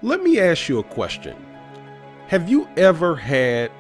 Let me ask you a question. Have you ever had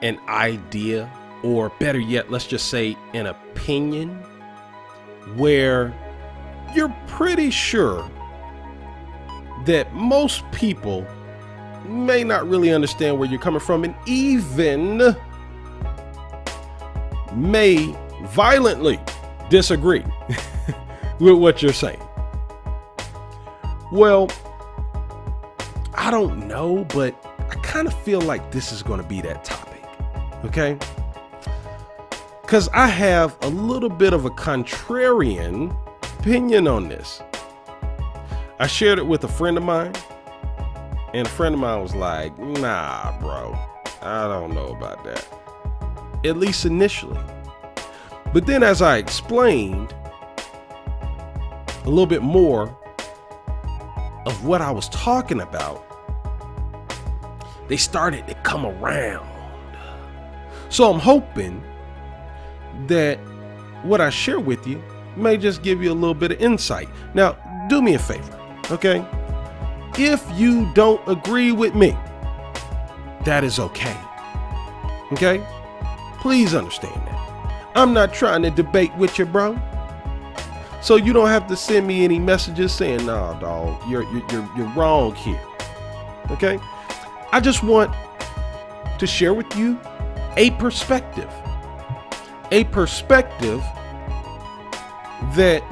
an idea, or better yet, let's just say an opinion, where you're pretty sure that most people may not really understand where you're coming from and even may violently disagree with what you're saying? Well, I don't know, but I kind of feel like this is going to be that topic, okay? Because I have a little bit of a contrarian opinion on this. I shared it with a friend of mine, and a friend of mine was like, nah, bro, I don't know about that. At least initially. But then as I explained a little bit more of what I was talking about, they started to come around. So I'm hoping that what I share with you may just give you a little bit of insight. Now, do me a favor, okay? If you don't agree with me, that is okay. Okay? Please understand that. I'm not trying to debate with you, bro. So you don't have to send me any messages saying, nah, dog, you're wrong here. Okay? I just want to share with you a perspective that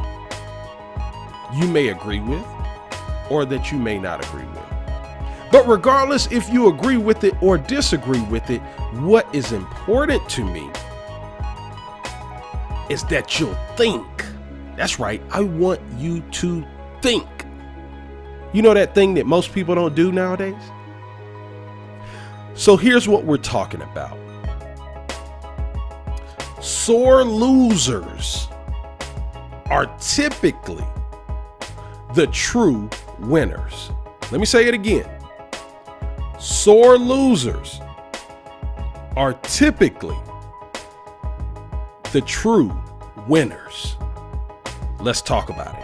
you may agree with or that you may not agree with. But regardless if you agree with it or disagree with it, what is important to me is that you'll think. That's right. I want you to think. You know that thing that most people don't do nowadays? So here's what we're talking about. Sore losers are typically the true winners. Let me say it again. Sore losers are typically the true winners. Let's talk about it.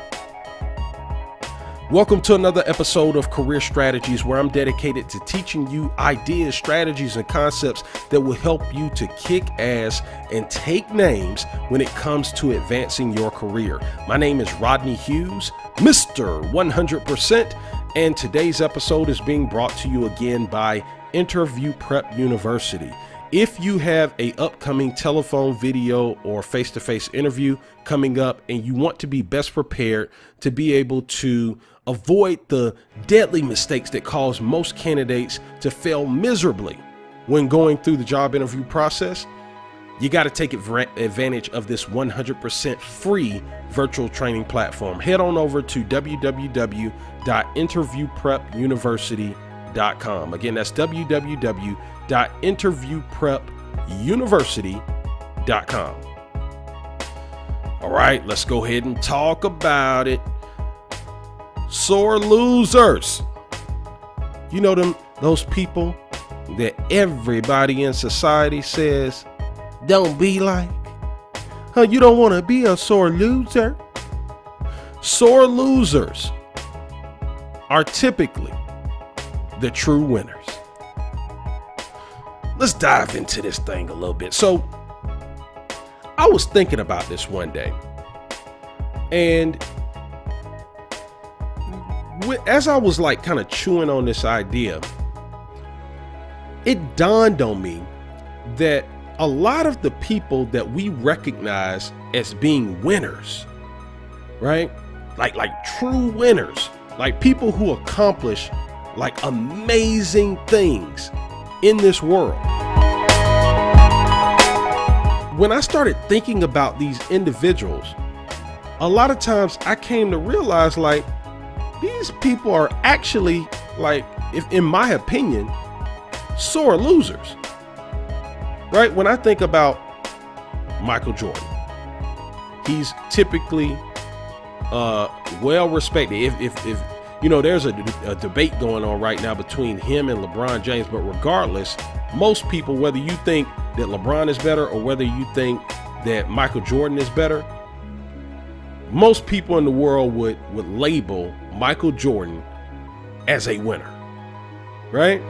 Welcome to another episode of Career Strategies, where I'm dedicated to teaching you ideas, strategies, and concepts that will help you to kick ass and take names when it comes to advancing your career. My name is Rodney Hughes, Mr. 100%, and today's episode is being brought to you again by Interview Prep University. If you have an upcoming telephone, video, or face-to-face interview coming up and you want to be best prepared to be able to avoid the deadly mistakes that cause most candidates to fail miserably when going through the job interview process, you got to take advantage of this 100% free virtual training platform. Head on over to www.interviewprepuniversity.com. Again, that's www.interviewprepuniversity.com. All right, let's go ahead and talk about it. Sore losers. You know those people that everybody in society says, don't be like. You don't want to be a sore loser. Sore losers are typically the true winners. Let's dive into this thing a little bit. So I was thinking about this one day, and as I was like kind of chewing on this idea, it dawned on me that a lot of the people that we recognize as being winners, right? Like true winners, like people who accomplish like amazing things in this world. When I started thinking about these individuals, a lot of times I came to realize like these people are actually, like, if in my opinion, sore losers, right? When I think about Michael Jordan, he's typically well respected. If you know, there's a debate going on right now between him and LeBron James, but regardless, most people, whether you think that LeBron is better or whether you think that Michael Jordan is better, most people in the world would label Michael Jordan as a winner. right?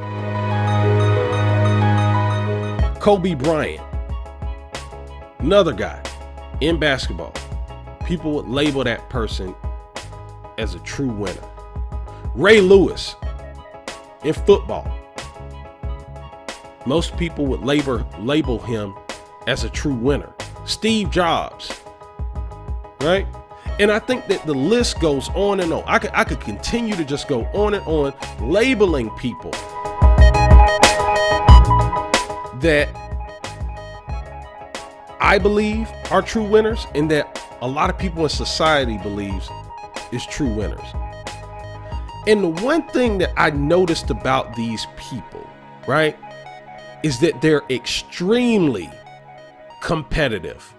Kobe Bryant, another guy in basketball. People would label that person as a true winner. Ray Lewis in football. Most people would label him as a true winner. Steve Jobs, right? And I think that the list goes on and on. I could continue to just go on and on labeling people that I believe are true winners and that a lot of people in society believes is true winners. And the one thing that I noticed about these people, right, is that they're extremely competitive.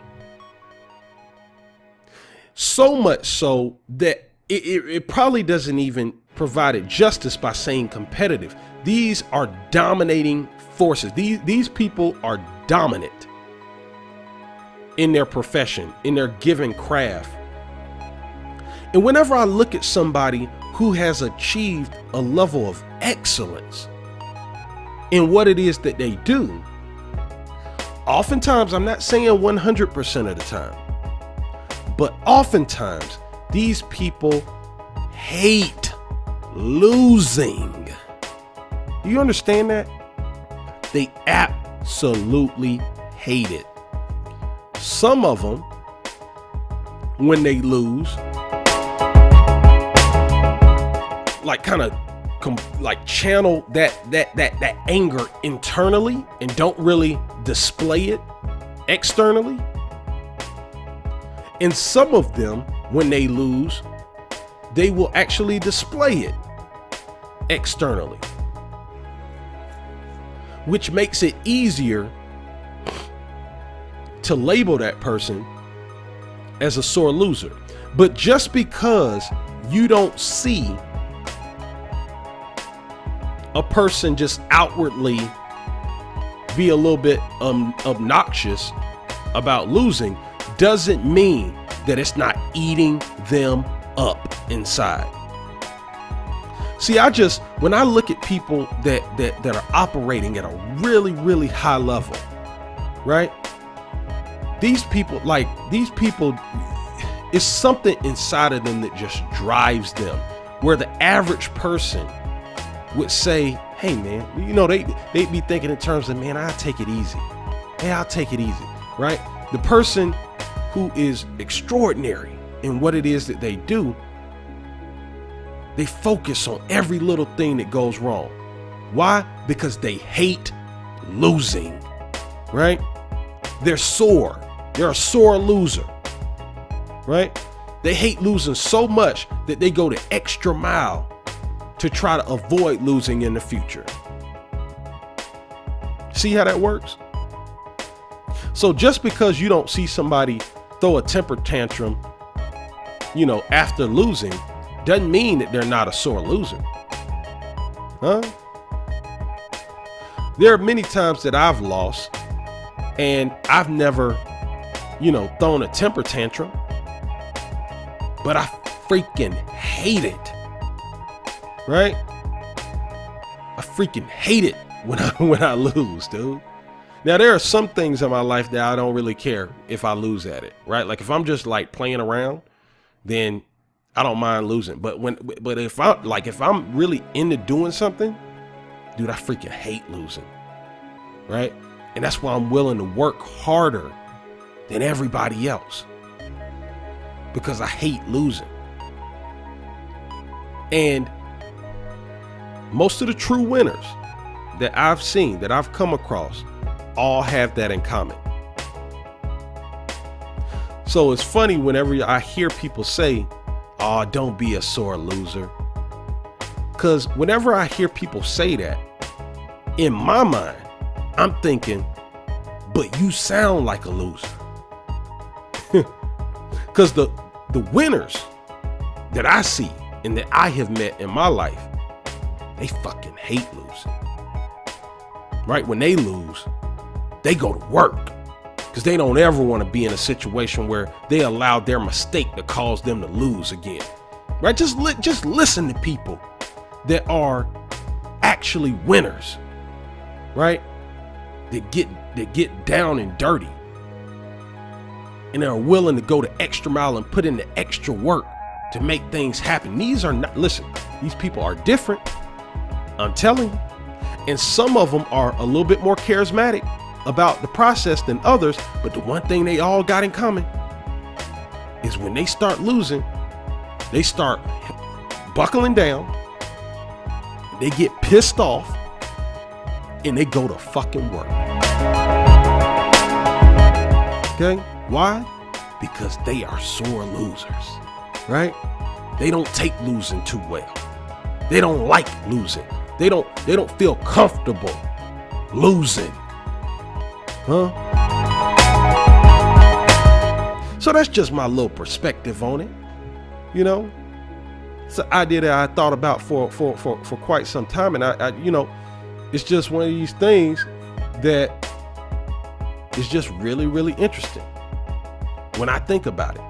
So much so that it probably doesn't even provide it justice by saying competitive. These are dominating forces. These people are dominant in their profession, in their given craft. And whenever I look at somebody who has achieved a level of excellence in what it is that they do, oftentimes, I'm not saying 100% of the time, but oftentimes these people hate losing. Do you understand that? They absolutely hate it. Some of them, when they lose, like kind of like channel that anger internally and don't really display it externally. And some of them, when they lose, they will actually display it externally, which makes it easier to label that person as a sore loser. But just because you don't see a person just outwardly be a little bit obnoxious about losing doesn't mean that it's not eating them up inside. See, when I look at people that are operating at a really, really high level, right? These people, it's something inside of them that just drives them, where the average person would say, hey man, they'd be thinking in terms of, man, I'll take it easy. Hey, I'll take it easy, right? The person who is extraordinary in what it is that they do, they focus on every little thing that goes wrong. Why? Because they hate losing, right? They're sore. They're a sore loser, right? They hate losing so much that they go the extra mile to try to avoid losing in the future. See how that works? So just because you don't see somebody throw a temper tantrum, after losing, doesn't mean that they're not a sore loser. Huh? There are many times that I've lost and I've never, thrown a temper tantrum, but I freaking hate it. Right? I freaking hate it when I lose, dude. Now, there are some things in my life that I don't really care if I lose at it, right? Like if I'm just like playing around, then I don't mind losing. But if I'm really into doing something, dude, I freaking hate losing, right? And that's why I'm willing to work harder than everybody else, because I hate losing. And most of the true winners that I've seen, that I've come across, all have that in common. So it's funny whenever I hear people say, oh, don't be a sore loser. Because whenever I hear people say that, in my mind, I'm thinking, but you sound like a loser. Because the winners that I see and that I have met in my life, they fucking hate losing. Right? When they lose, they go to work because they don't ever want to be in a situation where they allowed their mistake to cause them to lose again. Right? Just listen to people that are actually winners, right? That get down and dirty, and are willing to go the extra mile and put in the extra work to make things happen. These are not, listen, these people are different, I'm telling you. And some of them are a little bit more charismatic about the process than others. But the one thing they all got in common is when they start losing, they start buckling down, they get pissed off, and they go to fucking work. Okay? Why? Because they are sore losers, right? They don't take losing too well. They don't like losing. They don't feel comfortable losing. Huh? So that's just my little perspective on it. You know, it's an idea that I thought about for quite some time. And I you know, it's just one of these things that is just really, really interesting when I think about it.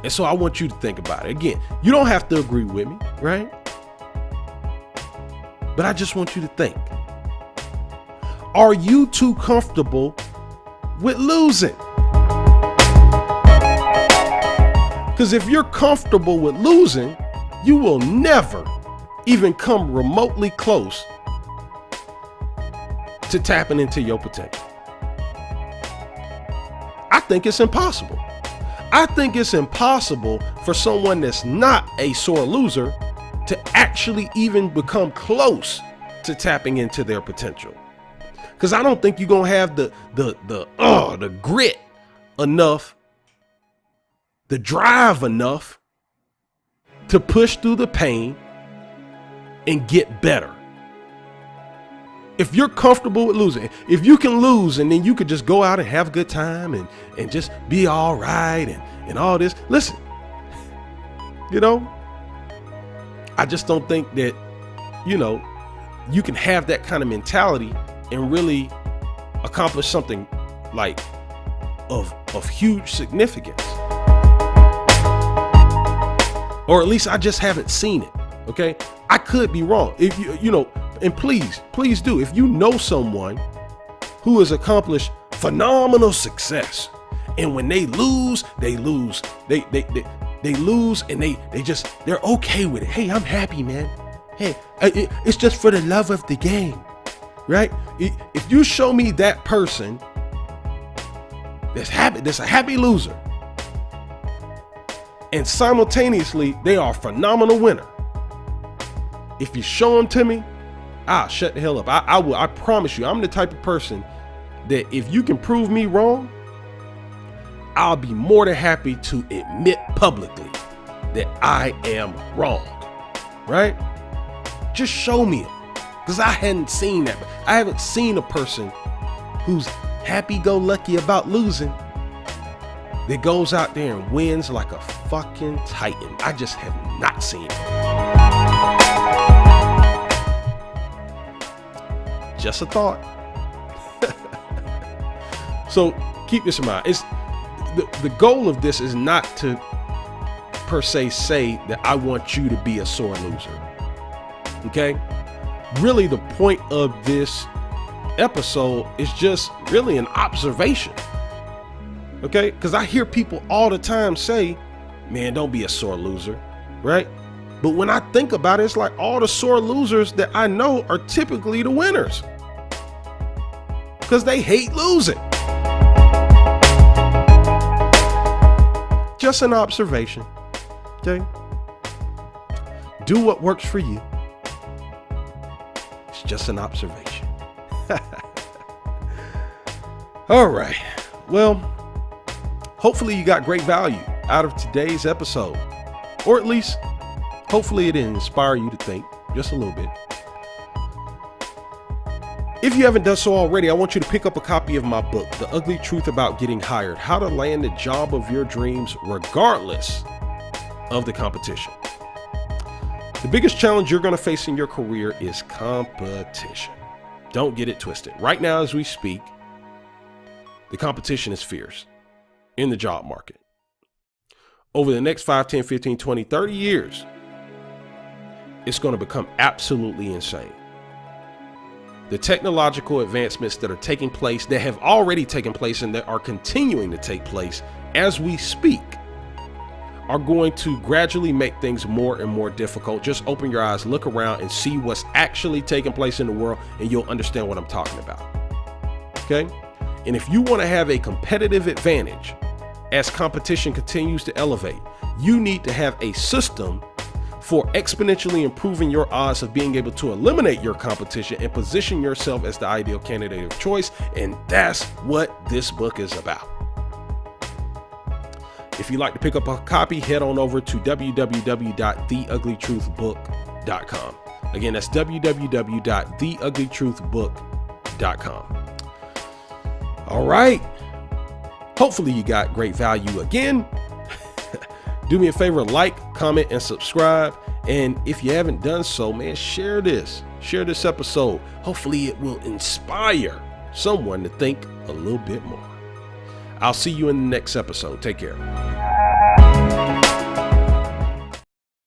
And so I want you to think about it. Again, you don't have to agree with me, right? But I just want you to think. Are you too comfortable with losing? Because if you're comfortable with losing, you will never even come remotely close to tapping into your potential. I think it's impossible. I think it's impossible for someone that's not a sore loser to actually even become close to tapping into their potential. Because I don't think you're gonna have the grit enough, the drive enough to push through the pain and get better. If you're comfortable with losing, if you can lose and then you could just go out and have a good time and just be all right and all this, listen, you know, I just don't think that, you know, you can have that kind of mentality and really accomplish something like of huge significance. Or at least I just haven't seen it. Okay. I could be wrong. If you know, and please do. If you know someone who has accomplished phenomenal success, and when they lose, they lose and they're okay with it. Hey, I'm happy, man. Hey, it's just for the love of the game, right? If you show me that person that's happy, that's a happy loser, and simultaneously they are a phenomenal winner, if you show them to me, I'll shut the hell up. I will. I promise you, I'm the type of person that if you can prove me wrong, I'll be more than happy to admit publicly that I am wrong, right? Just show me it, because I hadn't seen that. I haven't seen a person who's happy-go-lucky about losing that goes out there and wins like a fucking titan. I just have not seen it. Just a thought. So keep this in mind. It's the goal of this is not to per se say that I want you to be a sore loser. Okay? Really, the point of this episode is just really an observation. Okay? Because I hear people all the time say, man, don't be a sore loser, right? But when I think about it, it's like all the sore losers that I know are typically the winners, because they hate losing. Just an observation. Okay? Do what works for you. It's just an observation. All right. Well, hopefully you got great value out of today's episode, or at least hopefully it inspire you to think just a little bit. If you haven't done so already, I want you to pick up a copy of my book, The Ugly Truth About Getting Hired: How to Land the Job of Your Dreams Regardless of the Competition. The biggest challenge you're going to face in your career is competition. Don't get it twisted. Right now, as we speak, the competition is fierce in the job market. Over the next 5, 10, 15, 20, 30 years, it's going to become absolutely insane. The technological advancements that are taking place, that have already taken place and that are continuing to take place as we speak, are going to gradually make things more and more difficult. Just open your eyes, look around, and see what's actually taking place in the world, and you'll understand what I'm talking about. Okay? And if you want to have a competitive advantage as competition continues to elevate, you need to have a system for exponentially improving your odds of being able to eliminate your competition and position yourself as the ideal candidate of choice. And that's what this book is about. If you'd like to pick up a copy, head on over to www.theuglytruthbook.com. Again, that's www.theuglytruthbook.com. All right. Hopefully you got great value again. Do me a favor, like, comment, and subscribe. And if you haven't done so, man, share this episode. Hopefully it will inspire someone to think a little bit more. I'll see you in the next episode. Take care.